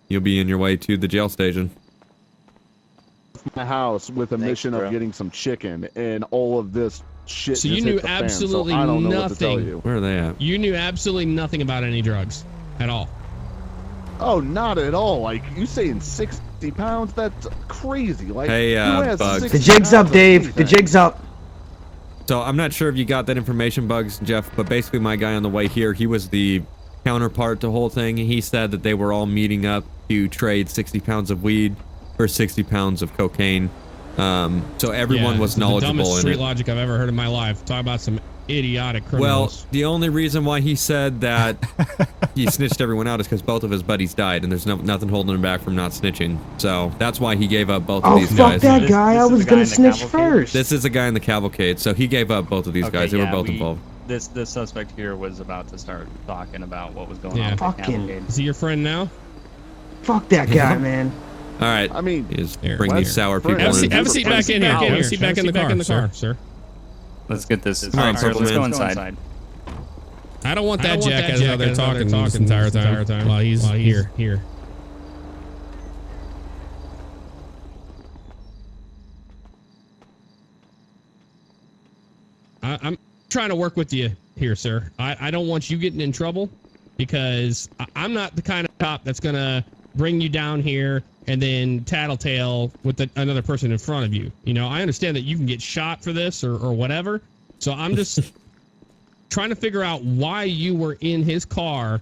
you'll be in your way to the jail station. My house with a mission of getting some chicken, and all of this shit. So you knew absolutely I don't know what to tell nothing. you. Where are they at? You knew absolutely nothing about any drugs at all. Oh, not at all. Like, you saying 60 pounds? That's crazy. Like, Hey, who has Bugs. 60 The jig's pounds up, of Dave. anything? The jig's up. So I'm not sure if you got that information, Bugs, Jeff, but basically my guy on the way here, he was the counterpart to the whole thing. He said that they were all meeting up to trade 60 pounds of weed for 60 pounds of cocaine. So everyone was it's the knowledgeable dumbest in street it. logic I've ever heard in my life. Talk about some idiotic Well, criminals. the only reason why he said that he snitched everyone out is because both of his buddies died, and there's nothing holding him back from not snitching. So that's why he gave up both of Oh, these fuck guys. that guy. I was gonna snitch first. This is a guy in the cavalcade, so he gave up both of these guys. They were both involved. This suspect here was about to start talking about what was going Yeah. on. with the Fucking- cavalcade. Is he your friend now? Fuck that guy, man. All right. I mean, just bring these sour people Have in. a seat back in here. Have a seat back in the car, sir. Let's get this. All right, All right, let's man. go inside. I don't want that jackass out there talking this entire time while he's here. I'm trying to work with you here, sir. I don't want you getting in trouble because I'm not the kind of cop that's gonna bring you down here and then tattletale with another person in front of you. You know, I understand that you can get shot for this or whatever. So I'm just trying to figure out why you were in his car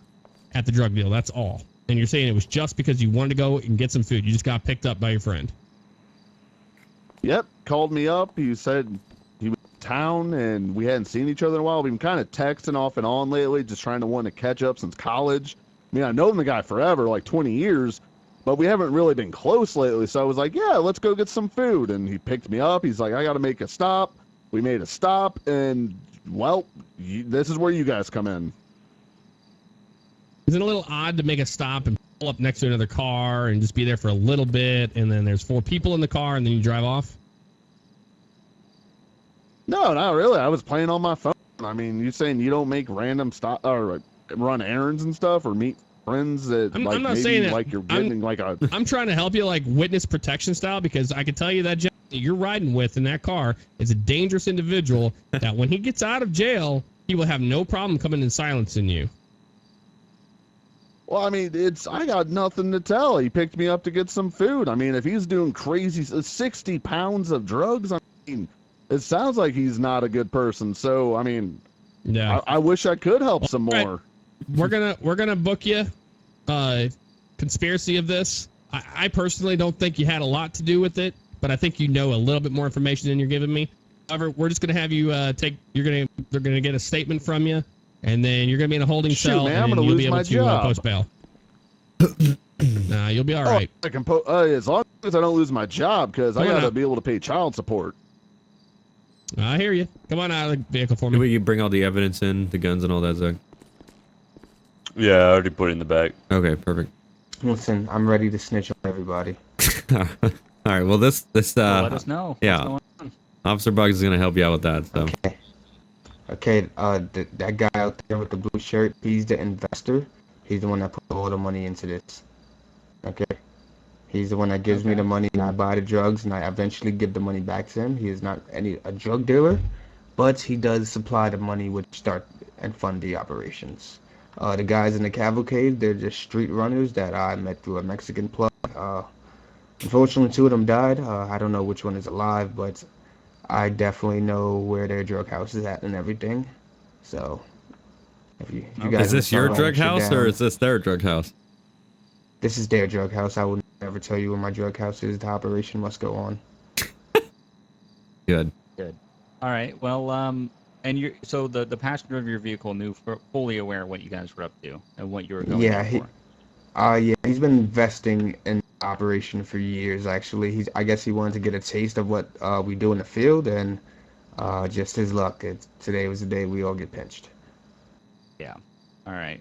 at the drug deal. That's all. And you're saying it was just because you wanted to go and get some food. You just got picked up by your friend. Yep, called me up. He said he was in town and we hadn't seen each other in a while. We've been kind of texting off and on lately, just trying to want to catch up since college. I mean, I've known the guy forever, like 20 years, but we haven't really been close lately. So I was like, yeah, let's go get some food. And he picked me up. He's like, I got to make a stop. We made a stop, and, well, this is where you guys come in. Isn't it a little odd to make a stop and pull up next to another car and just be there for a little bit, and then there's 4 people in the car, and then you drive off? No, not really. I was playing on my phone. I mean, you saying you don't make random stop or run errands and stuff or meet friends that I'm like not maybe saying that. like you're getting like a. I'm trying to help you, like witness protection style, because I can tell you that you're riding with in that car is a dangerous individual that when he gets out of jail, he will have no problem coming and silencing you. Well, I mean, I got nothing to tell. He picked me up to get some food. I mean, if he's doing crazy 60 pounds of drugs, I mean, it sounds like he's not a good person. So, I mean, yeah, I wish I could help some more. We're gonna book you. Conspiracy of this. I personally don't think you had a lot to do with it, but I think you know a little bit more information than you're giving me. However, we're just gonna have you they're gonna get a statement from you, and then you're gonna be in a holding cell, man, I'm and gonna you'll lose be able my to job. post bail. Nah, you'll be all right. I can as long as I don't lose my job, because I Come on gotta out. be able to pay child support. I hear you. Come on out of the vehicle for me. Did we bring all the evidence in, the guns and all that, Zach? Yeah, I already put it in the bag. Okay, perfect. Listen, I'm ready to snitch on everybody. All right. Well, this Let us know what's yeah, going on. Officer Bugs is gonna help you out with that. So. Okay, that guy out there with the blue shirt, he's the investor. He's the one that put all the money into this. Okay? He's the one that gives me the money, and I buy the drugs, and I eventually give the money back to him. He is not a drug dealer, but he does supply the money which start and fund the operations. The guys in the cavalcade, they're just street runners that I met through a Mexican plug. Unfortunately, 2 of them died. I don't know which one is alive, but I definitely know where their drug house is at and everything. So, if you guys Is this your drug house or is this their drug house? This is their drug house. I will never tell you where my drug house is. The operation must go on. Good. Good. All right. Well, and you're so the passenger of your vehicle knew fully aware of what you guys were up to and what you were going for. Yeah, he's been investing in operation for years. Actually, I guess he wanted to get a taste of what we do in the field, and just his luck. Today was the day we all get pinched. Yeah. All right.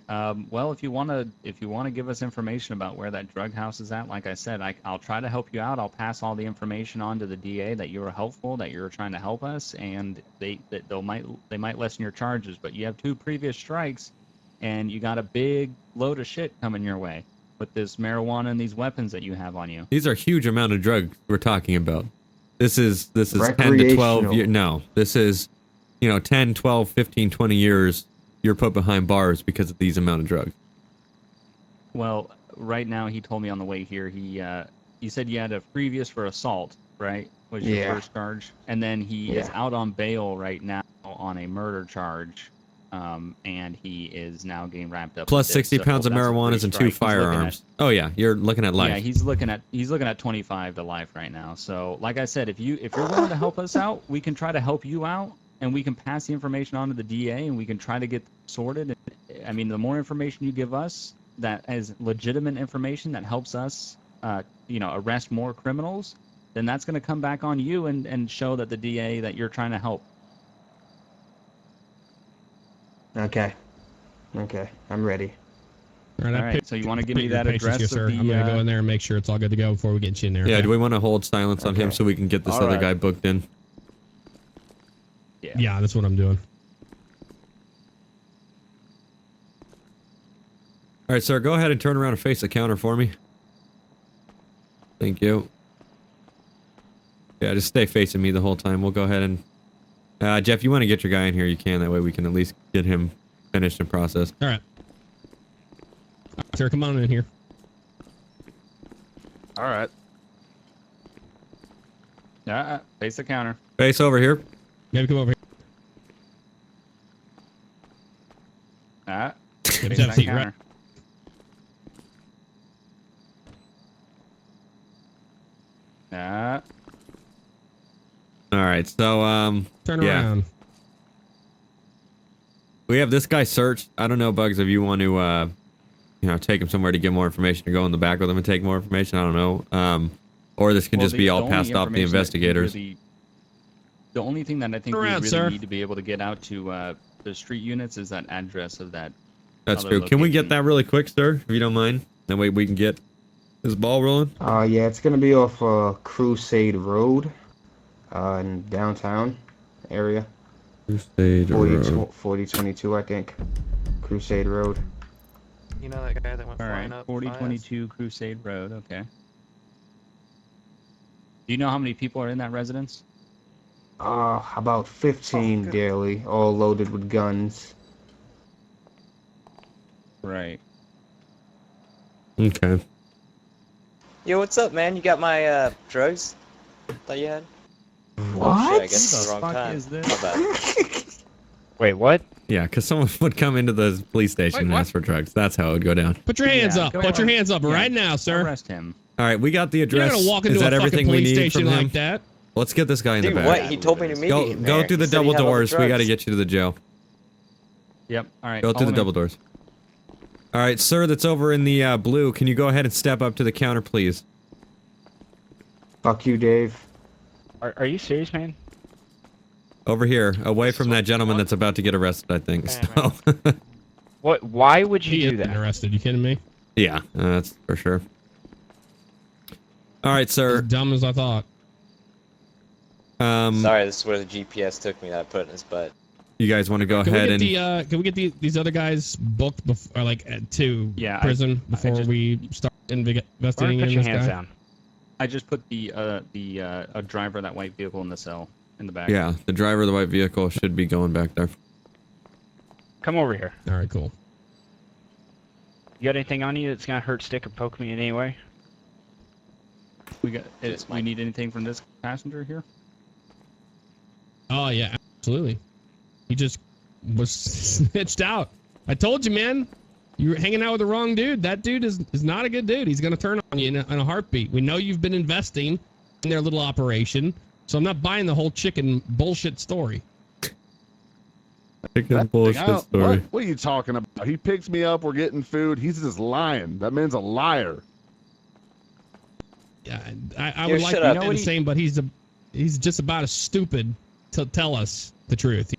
Well, if you wanna give us information about where that drug house is at, like I said, I'll try to help you out. I'll pass all the information on to the DA that you were helpful, that you were trying to help us, and they might lessen your charges. But you have 2 previous strikes, and you got a big load of shit coming your way with this marijuana and these weapons that you have on you. These are huge amount of drugs we're talking about. This is 10 to 12 years. No, this is 10, 12, 15, 20 years you're put behind bars because of these amount of drugs. Well, right now he told me on the way here he said you had a previous for assault, right? Was your first charge, and then he is out on bail right now on a murder charge, and he is now getting wrapped up. Plus with 60 this. pounds of That's a marijuana and 2 firearms. Oh yeah, you're looking at life. Yeah, he's looking at 25 to life right now. So, like I said, if you're willing to help us out, we can try to help you out, and we can pass the information on to the DA, and we can try to get sorted. I mean, the more information you give us that is legitimate information that helps us, arrest more criminals, then that's going to come back on you and show that the DA that you're trying to help. Okay, I'm ready. All right. So you want to give me that address? Here, sir. I'm gonna go in there and make sure it's all good to go before we get you in there. Yeah. Okay? Do we want to hold silence on him so we can get this other guy booked in? Yeah, that's what I'm doing. All right, sir. Go ahead and turn around and face the counter for me. Thank you. Yeah, just stay facing me the whole time. We'll go ahead and... Jeff, you want to get your guy in here, you can. That way we can at least get him finished and processed. All right. Sir, come on in here. All right. Face the counter. Face over here. Maybe come over here. Face that counter. Right. All right, so turn around. We have this guy searched. I don't know, Bugs, if you want to take him somewhere to get more information or go in the back with him and take more information. I don't know. Or this can just be all passed off the investigators. The only thing that I think we really need to be able to get out to the street units is that address of that. That's true. Can we get that really quick, sir, if you don't mind? That way we can get this ball rolling. Yeah, it's gonna be off Crusade Road, in downtown area. Crusade Road. 4022, I think. Crusade Road. You know that guy that went flying up? 4022 Crusade Road. Okay. Do you know how many people are in that residence? About 15 daily, all loaded with guns. Right. Okay. Yo, what's up, man? You got my drugs? Thought you had. What? Oh, shit, I guess it's the wrong time. Is this? My bad. Wait, what? Yeah, because someone would come into the police station and ask for drugs. That's how it would go down. Put your hands up. Put your hands up right now, sir. Arrest him. All right, we got the address. You're gonna walk into Is that a everything fucking we police need station from him? like that. Let's get this guy in Dude, the back. what? He told me to meet you in Go there. through the He said he double had all the doors. We got to drugs. get you to the jail. Yep. All right. Go through the double doors. All right, sir, that's over in the blue. Can you go ahead and step up to the counter, please? Fuck you, Dave. Are you serious, man? Over here, away from that gentleman that's about to get arrested, I think. So. What? Why would you do He that? is arrested. You kidding me? Yeah, that's for sure. All right, sir. As dumb as I thought. Sorry, this is where the GPS took me that I put in his butt. You guys want to go ahead and... Can we get these other guys booked before, to prison before we start investigating Put in your this hands guy? down. I just put the driver of that white vehicle in the cell in the back. Yeah, the driver of the white vehicle should be going back there. Come over here. All right, cool. got anything on you that's gonna hurt, stick, or poke me in any way? We need anything from this passenger here? Oh yeah, absolutely. He just was snitched out. I told you, man. You were hanging out with the wrong dude. That dude is not a good dude. He's gonna turn on you in a heartbeat. We know you've been investing in their little operation, so I'm not buying the whole chicken bullshit story. Chicken bullshit story. What are you talking about? He picks me up. We're getting food. He's just lying. That man's a liar. Yeah, I would like to know the same, but he's just about as stupid to tell us the truth.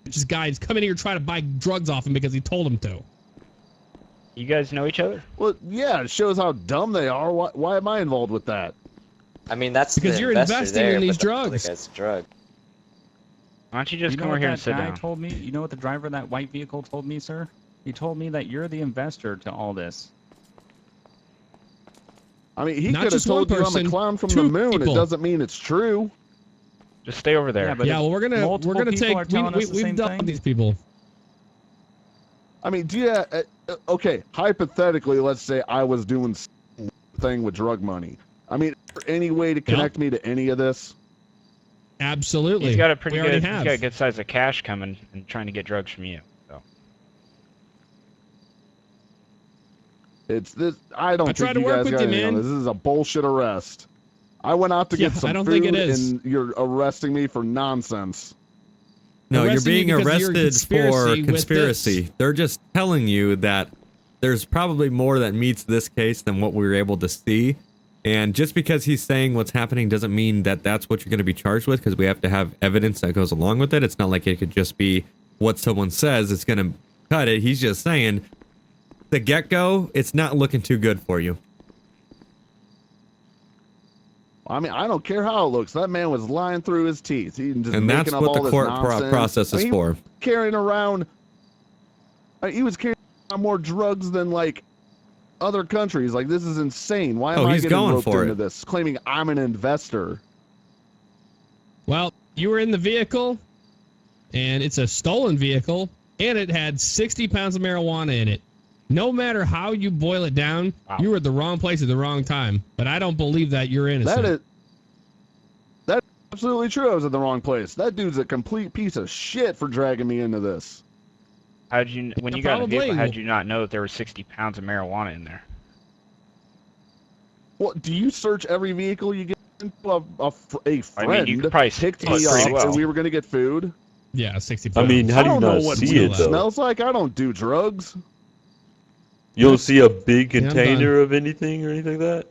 This guy's coming here trying to buy drugs off him because he told him to. You guys know each other? Well, yeah, it shows how dumb they are. Why am I involved with that? I mean, that's because you're investing in these drugs. That's drug. Why don't you just come over here and sit down? Told me. You know what the driver of that white vehicle told me, sir? He told me that you're the investor to all this. I mean, he could have told you I'm a clown from the moon. It doesn't mean it's true. Just stay over there. Yeah, well, we're gonna take. We've dealt with these people. I mean, okay, hypothetically, let's say I was doing thing with drug money. I mean, is there any way to connect me to any of this? Absolutely. He's got a pretty good, he's got a good size of cash coming and trying to get drugs from you. So. It's this. I don't think you guys got anything on this. This is a bullshit arrest. I went out to get some food, and you're arresting me for nonsense. No, you're being arrested for conspiracy. They're just telling you that there's probably more that meets this case than what we were able to see. And just because he's saying what's happening doesn't mean that that's what you're going to be charged with, because we have to have evidence that goes along with it. It's not like it could just be what someone says. It's going to cut it. He's just saying the get-go, it's not looking too good for you. I mean, I don't care how it looks. That man was lying through his teeth. And that's what the court process is for. Carrying around, he was carrying around more drugs than like other countries. Like, this is insane. Why am I getting roped into this? Claiming I'm an investor. Well, you were in the vehicle, and it's a stolen vehicle, and it had 60 pounds of marijuana in it. No matter how you boil it down, you were at the wrong place at the wrong time. But I don't believe that you're innocent. That's absolutely true. I was at the wrong place. That dude's a complete piece of shit for dragging me into this. When you got in the vehicle, how did you not know that there were 60 pounds of marijuana in there? Well, do you search every vehicle you get into? A friend I mean, you could probably picked me up, and we were going to get food. Yeah, 60 pounds. I mean, how do you not see it, though? Smells like I don't do drugs. You don't see a big container of anything or anything like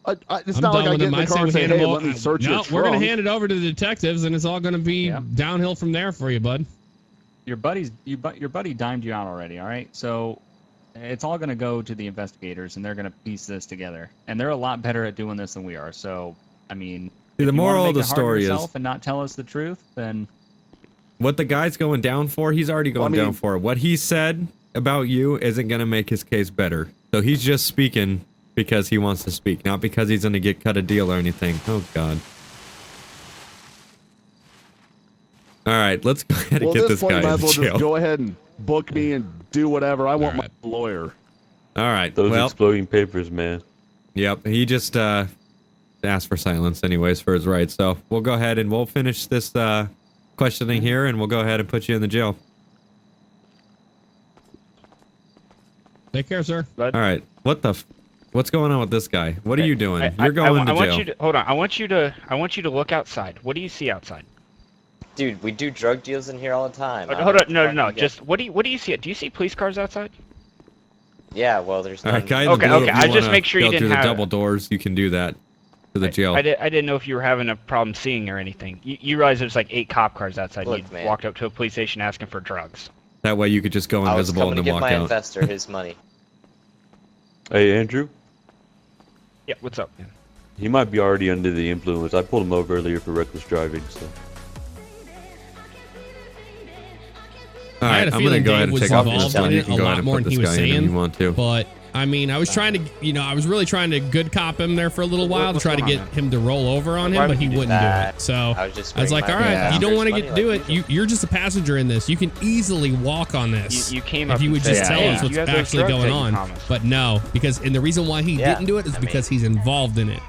that? It's not like I get in the car and say, hey, let me search your trunk. We're going to hand it over to the detectives, and it's all going to be downhill from there for you, bud. Your buddy dimed you out already, all right? So it's all going to go to the investigators, and they're going to piece this together. And they're a lot better at doing this than we are. So, I mean, the moral of the story is, and not tell us the truth, then what the guy's going down for, he's already going down for it. What he said about you isn't going to make his case better. So he's just speaking because he wants to speak, not because he's going to get cut a deal or anything. Oh, God. All right, let's go ahead and get this guy in jail. Just go ahead and book me and do whatever. I want my lawyer. All right. Those exploding papers, man. Yep, he just asked for silence anyways for his rights. So we'll go ahead and we'll finish this questioning here, and we'll go ahead and put you in the jail. Take care, sir. All right. What's going on with this guy? What are you doing? You're going to jail. Hold on. I want you to look outside. What do you see outside? Dude, we do drug deals in here all the time. Hold on. No. Just what do you see? Do you see police cars outside? Yeah. Well, there's. All right, guy. Okay. I just make sure you didn't have the double doors. You can do that to the jail. I didn't know if you were having a problem seeing or anything. You realize there's like 8 cop cars outside. Look, you walked up to a police station asking for drugs. That way you could just go invisible and then walk out. I was coming to give my investor his money. Hey, Andrew? Yeah, what's up, man? He might be already under the influence. I pulled him over earlier for reckless driving, so. All right, I'm going to go ahead and take off this one. You can go ahead and put this guy in if you want to. But I mean, I was trying to, I was really trying to good cop him there for a little while to try to get him to roll over on him, but he wouldn't do it. So I was like, all right, you don't want to do it. You're just a passenger in this. You can easily walk on this. You came if up you would and just said, tell us what's actually going on. But no, and the reason why he didn't do it is because he's involved in it.